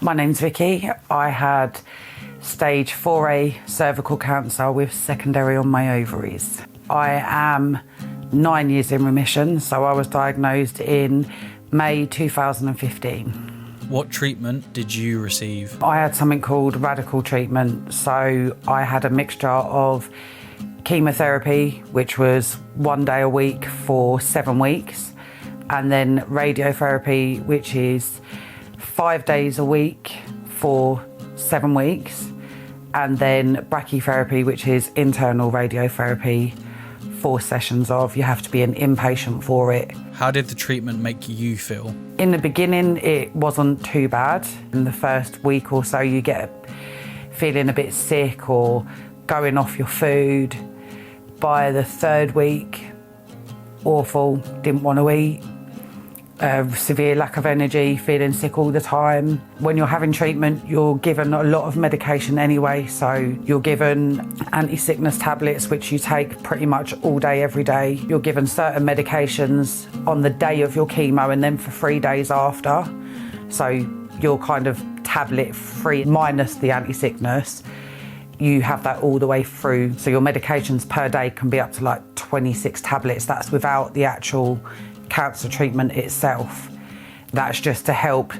My name's Vicky. I had stage 4A cervical cancer with secondary on my ovaries. I am 9 years in remission, so I was diagnosed in May 2015. What treatment did you receive? I had something called radical treatment, so I had a mixture of chemotherapy, which was 1 day a week for 7 weeks, and then radiotherapy, which is 5 days a week for 7 weeks, and then brachytherapy, which is internal radiotherapy, 4 sessions of. You have to be an inpatient for it. How did the treatment make you feel? In the beginning, it wasn't too bad. In the first week or so, you get feeling a bit sick or going off your food. By the 3rd week, awful, didn't want to eat. Severe lack of energy, feeling sick all the time. When you're having treatment, you're given a lot of medication anyway, so you're given anti-sickness tablets, which you take pretty much all day, every day. You're given certain medications on the day of your chemo and then for 3 days after. So you're kind of tablet free, minus the anti-sickness. You have that all the way through. So your medications per day can be up to like 26 tablets. That's without the actual cancer treatment itself. That's just to help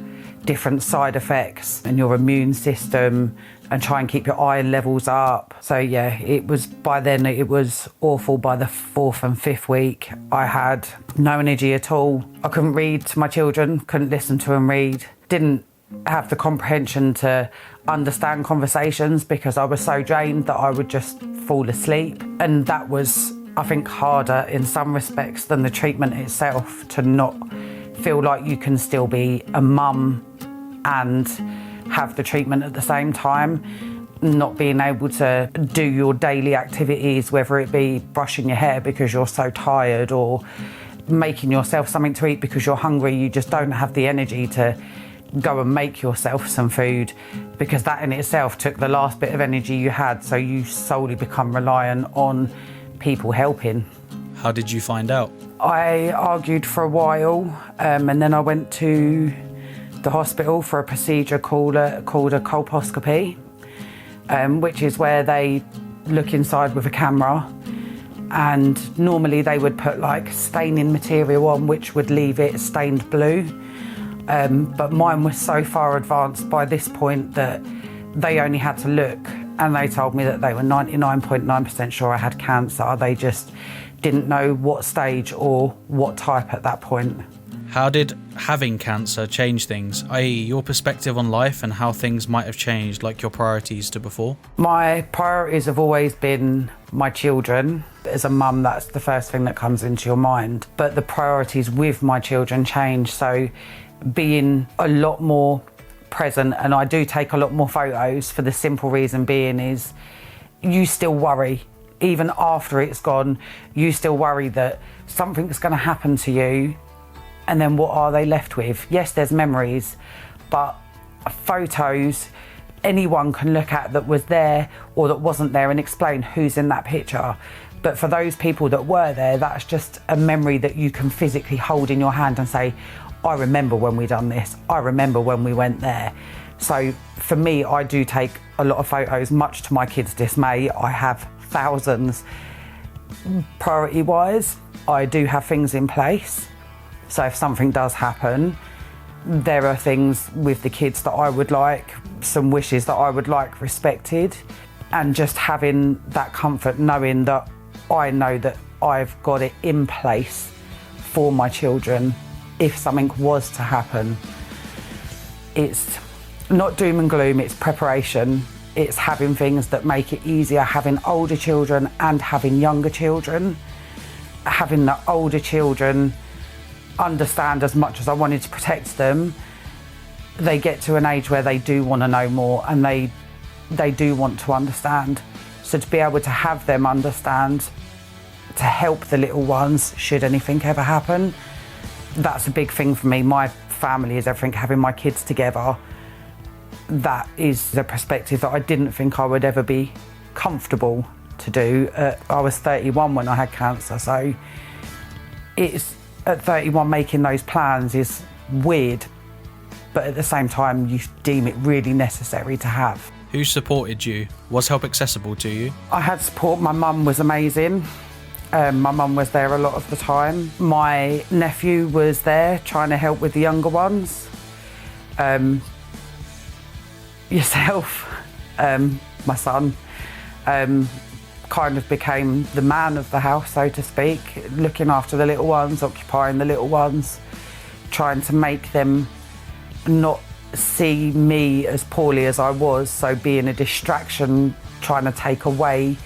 different side effects in your immune system and try and keep your iron levels up. So yeah, by then it was awful. By the 4th and 5th week, I had no energy at all. I couldn't read to my children, couldn't listen to them read, didn't have the comprehension to understand conversations because I was so drained that I would just fall asleep. And that was, I think, harder in some respects than the treatment itself, to not feel like you can still be a mum and have the treatment at the same time, not being able to do your daily activities, whether it be brushing your hair because you're so tired or making yourself something to eat because you're hungry. You just don't have the energy to go and make yourself some food because that in itself took the last bit of energy you had, so you solely become reliant on people helping. How did you find out? I argued for a while and then I went to the hospital for a procedure called a colposcopy, which is where they look inside with a camera, and normally they would put like staining material on which would leave it stained blue. But mine was so far advanced by this point that they only had to look and they told me that they were 99.9% sure I had cancer. They just didn't know what stage or what type at that point. How did having cancer change things, i.e. your perspective on life and how things might have changed, like your priorities to before? My priorities have always been my children. As a mum, that's the first thing that comes into your mind. But the priorities with my children change, so being a lot more present, and I do take a lot more photos for the simple reason being is you still worry. Even after it's gone, you still worry that something's going to happen to you, and then what are they left with? Yes, there's memories, but photos anyone can look at that was there or that wasn't there and explain who's in that picture. But for those people that were there, that's just a memory that you can physically hold in your hand and say, I remember when we done this, I remember when we went there. So for me, I do take a lot of photos, much to my kids' dismay. I have thousands. Priority-wise, I do have things in place. So if something does happen, there are things with the kids that I would like, some wishes that I would like respected, and just having that comfort, knowing that I know that I've got it in place for my children if something was to happen. It's not doom and gloom, it's preparation. It's having things that make it easier, having older children and having younger children. Having the older children understand as much as I wanted to protect them, they get to an age where they do want to know more and they do want to understand. So to be able to have them understand, to help the little ones should anything ever happen, that's a big thing for me. My family is everything. Having my kids together, that is a perspective that I didn't think I would ever be comfortable to do. I was 31 when I had cancer, so it's at 31 making those plans is weird. but at the same time you deem it really necessary to have. Who supported you? Was help accessible to you? I had support. My mum was amazing. My mum was there a lot of the time. My nephew was there trying to help with the younger ones. Yourself, my son, kind of became the man of the house, so to speak, looking after the little ones, occupying the little ones, trying to make them not see me as poorly as I was, so being a distraction, trying to take away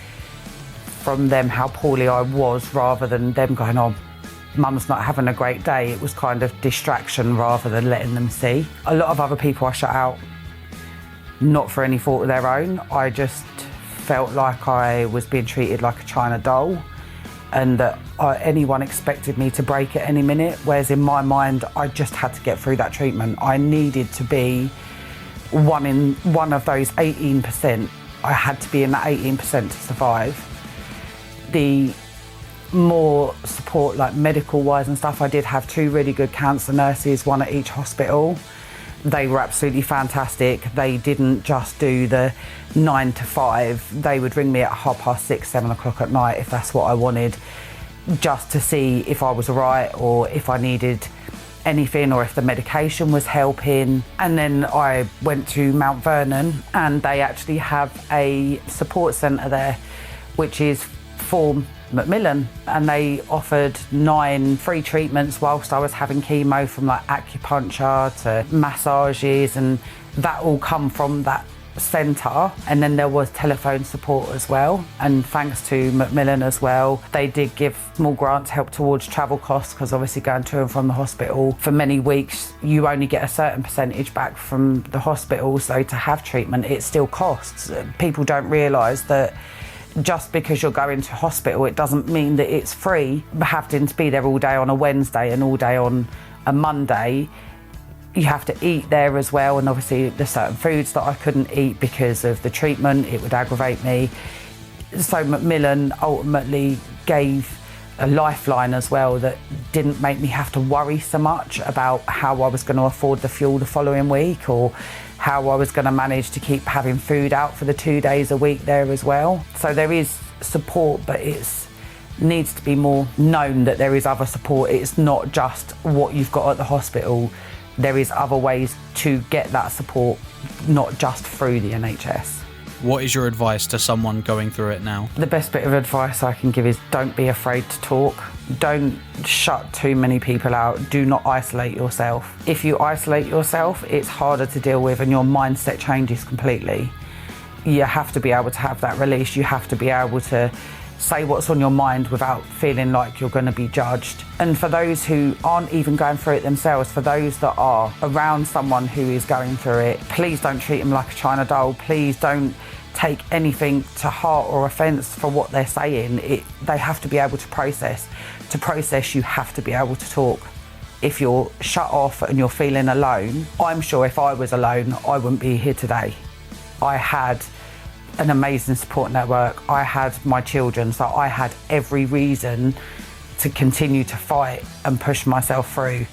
from them how poorly I was, rather than them going, oh, mum's not having a great day. It was kind of distraction rather than letting them see. A lot of other people I shut out, not for any fault of their own. I just felt like I was being treated like a China doll, and that anyone expected me to break at any minute, whereas in my mind I just had to get through that treatment. I needed to be one of those 18%. I had to be in that 18% to survive. The more support, like medical wise and stuff, I did have 2 really good cancer nurses, one at each hospital. They were absolutely fantastic. They didn't just do the 9 to 5. They would ring me at 6:30, 7 o'clock at night if that's what I wanted, just to see if I was all right or if I needed anything or if the medication was helping. And then I went to Mount Vernon, and they actually have a support centre there, which is for Macmillan, and they offered 9 free treatments whilst I was having chemo, from like acupuncture to massages, and that all come from that centre. And then there was telephone support as well, and thanks to Macmillan as well, they did give small grants, help towards travel costs, because obviously going to and from the hospital for many weeks, you only get a certain percentage back from the hospital, so to have treatment it still costs. People don't realise that just because you're going to hospital, it doesn't mean that it's free. Having to be there all day on a Wednesday and all day on a Monday, you have to eat there as well, and obviously there's certain foods that I couldn't eat because of the treatment, it would aggravate me. So Macmillan ultimately gave a lifeline as well that didn't make me have to worry so much about how I was going to afford the fuel the following week, or how I was going to manage to keep having food out for the 2 days a week there as well. So there is support, but it needs to be more known that there is other support. It's not just what you've got at the hospital. There is other ways to get that support, not just through the NHS. What is your advice to someone going through it now? The best bit of advice I can give is don't be afraid to talk. Don't shut too many people out. Do not isolate yourself. If you isolate yourself, it's harder to deal with and your mindset changes completely. You have to be able to have that release. You have to be able to say what's on your mind without feeling like you're going to be judged. And for those who aren't even going through it themselves, for those that are around someone who is going through it, please don't treat them like a China doll. Please don't take anything to heart or offence for what they're saying. They have to be able to process. To process, you have to be able to talk. If you're shut off and you're feeling alone, I'm sure if I was alone, I wouldn't be here today. I had an amazing support network. I had my children, so I had every reason to continue to fight and push myself through.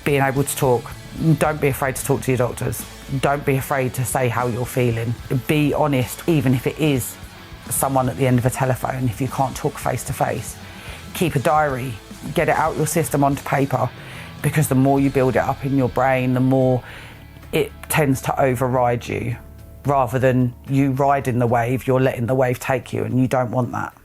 Being able to talk. Don't be afraid to talk to your doctors. Don't be afraid to say how you're feeling. Be honest, even if it is someone at the end of a telephone, if you can't talk face to face. Keep a diary, get it out your system onto paper, because the more you build it up in your brain, the more it tends to override you. Rather than you riding the wave, you're letting the wave take you, and you don't want that.